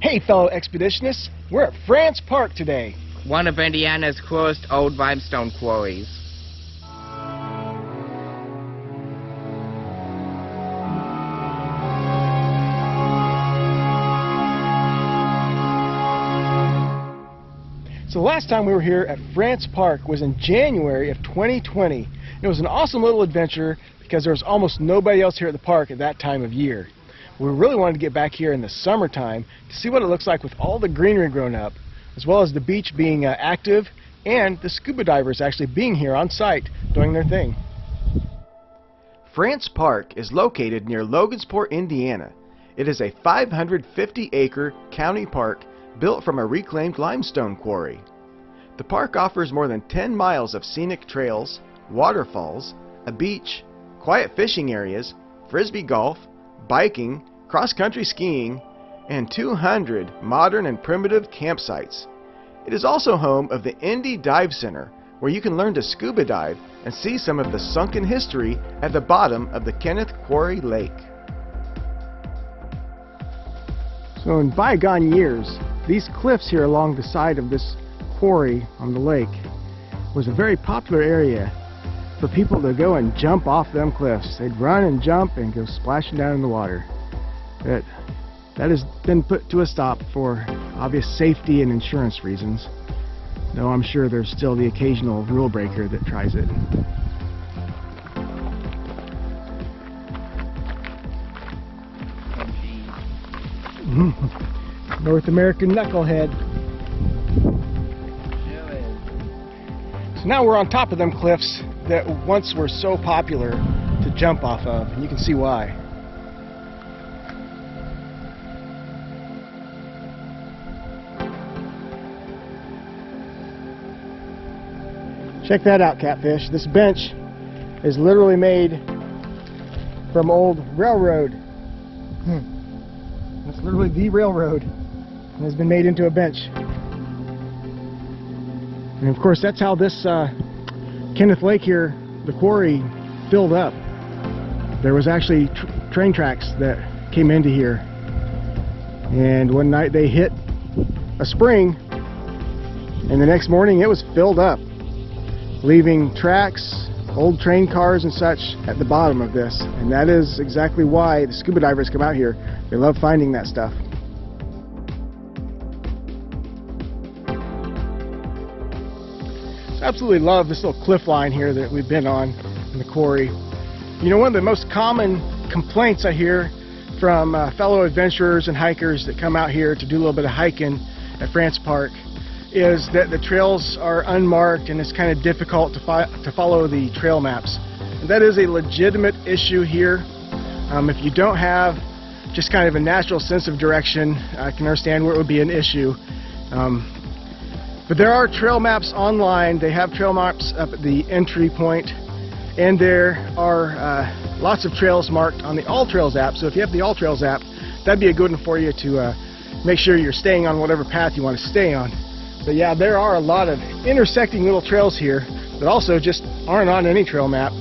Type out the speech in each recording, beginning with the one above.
Hey fellow expeditionists, we're at France Park today. One of Indiana's coolest old limestone quarries. So the last time we were here at France Park was in January of 2020. It was an awesome little adventure because there was almost nobody else here at the park at that time of year. We really wanted to get back here in the summertime to see what it looks like with all the greenery grown up, as well as the beach being active and the scuba divers actually being here on site doing their thing. France Park is located near Logansport, Indiana. It is a 550-acre county park built from a reclaimed limestone quarry. The park offers more than 10 miles of scenic trails, waterfalls, a beach, quiet fishing areas, frisbee golf, biking, cross-country skiing, and 200 modern and primitive campsites. It is also home of the Indy Dive Center, where you can learn to scuba dive and see some of the sunken history at the bottom of the Kenneth Quarry Lake. So in bygone years, these cliffs here along the side of this quarry on the lake was a very popular area for people to go and jump off them cliffs. They'd run and jump and go splashing down in the water. That has been put to a stop for obvious safety and insurance reasons, though I'm sure there's still the occasional rule breaker that tries it. North American knucklehead. So now we're on top of them cliffs that once were so popular to jump off of, and you can see why. Check that out, Catfish. This bench is literally made from old railroad. That's literally the railroad, and has been made into a bench. And of course, that's how this Kenneth Lake here, the quarry, filled up. There was actually train tracks that came into here, and one night they hit a spring, and the next morning it was filled up, leaving tracks, old train cars and such at the bottom of this. And that is exactly why the scuba divers come out here. They love finding that stuff. I absolutely love this little cliff line here that we've been on in the quarry. You know, one of the most common complaints I hear from fellow adventurers and hikers that come out here to do a little bit of hiking at France Park is that the trails are unmarked and it's kind of difficult to follow the trail maps. And that is a legitimate issue here. If you don't have just kind of a natural sense of direction, I can understand where it would be an issue. But there are trail maps online. They have trail maps up at the entry point, and there are lots of trails marked on the All Trails app. So if you have the All Trails app, that'd be a good one for you to make sure you're staying on whatever path you want to stay on. But yeah, there are a lot of intersecting little trails here that also just aren't on any trail map.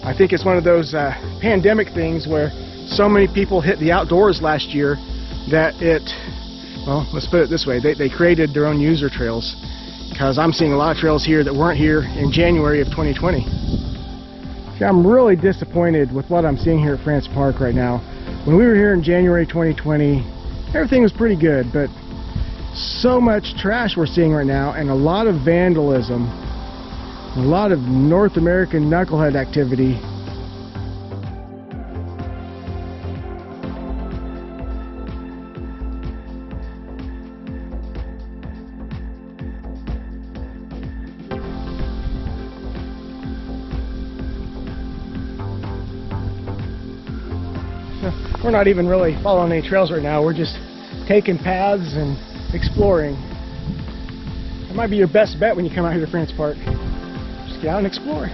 I think it's one of those pandemic things where so many people hit the outdoors last year that well, let's put it this way, they created their own user trails, because I'm seeing a lot of trails here that weren't here in January of 2020. See, I'm really disappointed with what I'm seeing here at France Park right now. When we were here in January 2020, everything was pretty good, but so much trash we're seeing right now, and a lot of vandalism, a lot of North American knucklehead activity. We're not even really following any trails right now. We're just taking paths and exploring. That might be your best bet when you come out here to France Park. Just get out and explore.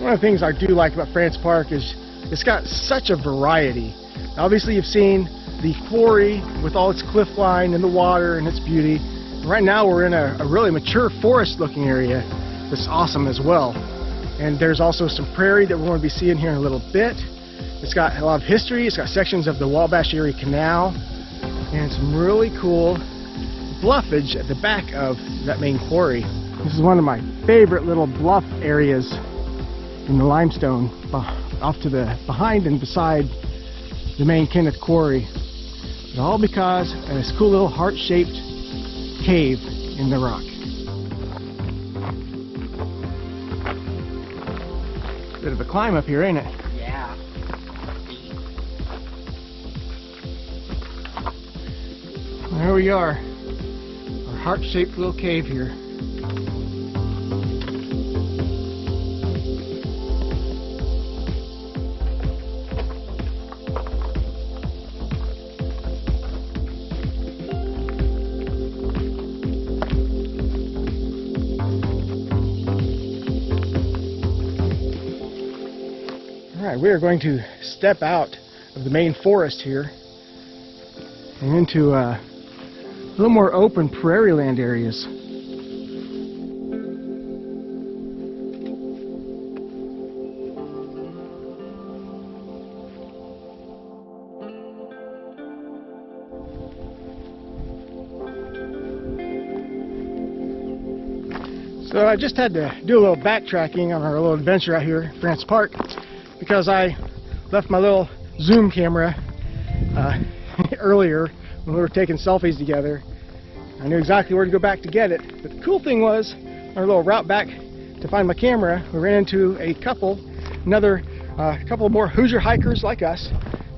One of the things I do like about France Park is it's got such a variety. Obviously you've seen the quarry with all its cliff line and the water and its beauty. Right now we're in a really mature forest looking area that's awesome as well. And there's also some prairie that we're going to be seeing here in a little bit. It's got a lot of history. It's got sections of the Wabash Erie Canal and some really cool bluffage at the back of that main quarry. This is one of my favorite little bluff areas in the limestone, off to the behind and beside the main Kenneth quarry. It's all because of this cool little heart-shaped cave in the rock. Bit of a climb up here, ain't it? Yeah. There we are, our heart-shaped little cave here. Alright, we are going to step out of the main forest here and into a little more open prairie land areas. So I just had to do a little backtracking on our little adventure out here at France Park, because I left my little zoom camera earlier when we were taking selfies together. I knew exactly where to go back to get it, but the cool thing was, our little route back to find my camera, we ran into a couple more Hoosier hikers like us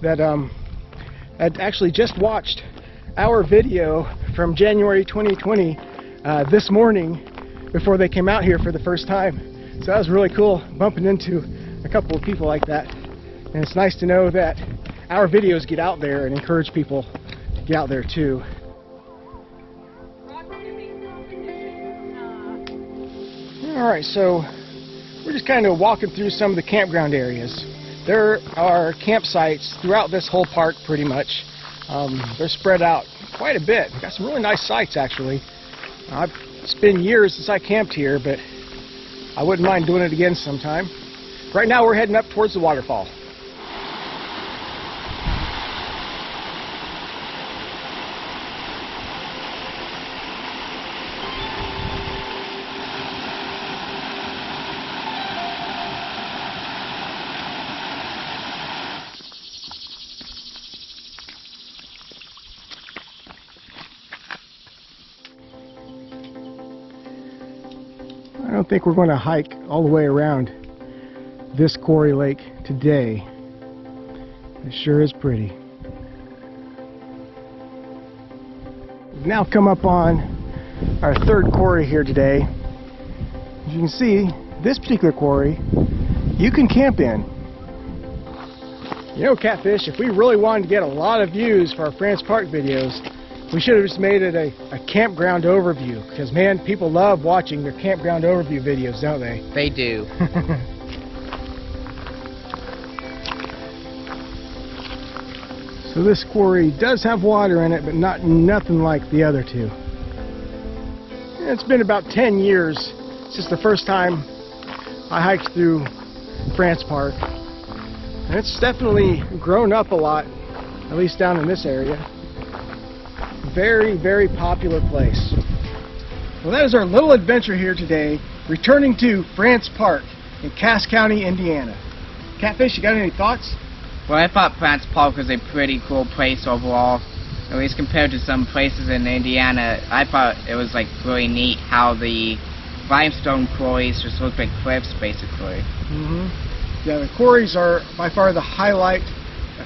that had actually just watched our video from January 2020 this morning before they came out here for the first time. So that was really cool, bumping into a couple of people like that, and it's nice to know that our videos get out there and encourage people to get out there too. Alright, so we're just kind of walking through some of the campground areas. There are campsites throughout this whole park pretty much. They're spread out quite a bit. We've got some really nice sites actually. It's been years since I camped here, but I wouldn't mind doing it again sometime. Right now we're heading up towards the waterfall. I don't think we're going to hike all the way around this quarry lake today. It sure is pretty. We've now come up on our third quarry here today. As you can see, this particular quarry you can camp in. You know, Catfish, if we really wanted to get a lot of views for our France Park videos, we should have just made it a campground overview, because man, people love watching their campground overview videos, don't they? They do. So this quarry does have water in it, but nothing like the other two. It's been about 10 years since the first time I hiked through France Park. And it's definitely grown up a lot, at least down in this area. Very, very popular place. Well, that is our little adventure here today, returning to France Park in Cass County, Indiana. Catfish, you got any thoughts? Well, I thought France Park was a pretty cool place overall. At least compared to some places in Indiana, I thought it was like really neat how the limestone quarries just look like cliffs, basically. Yeah, the quarries are by far the highlight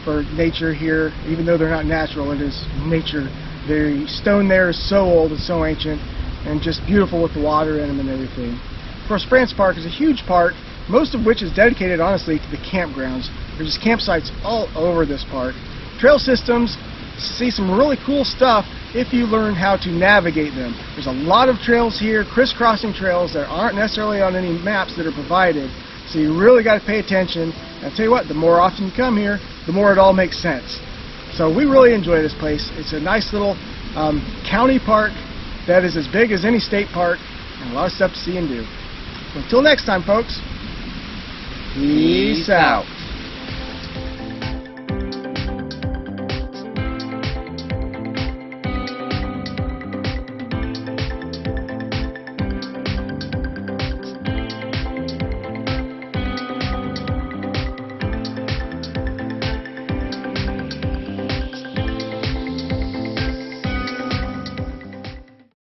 for nature here, even though they're not natural. It is nature. The stone there is so old and so ancient, and just beautiful with the water in them and everything. Of course, France Park is a huge park, most of which is dedicated, honestly, to the campgrounds. There's just campsites all over this park. Trail systems, see some really cool stuff if you learn how to navigate them. There's a lot of trails here, crisscrossing trails that aren't necessarily on any maps that are provided, So you really got to pay attention. And I'll tell you what, the more often you come here, the more it all makes sense. So we really enjoy this place. It's a nice little county park that is as big as any state park, and a lot of stuff to see and do. So until next time, folks, peace out.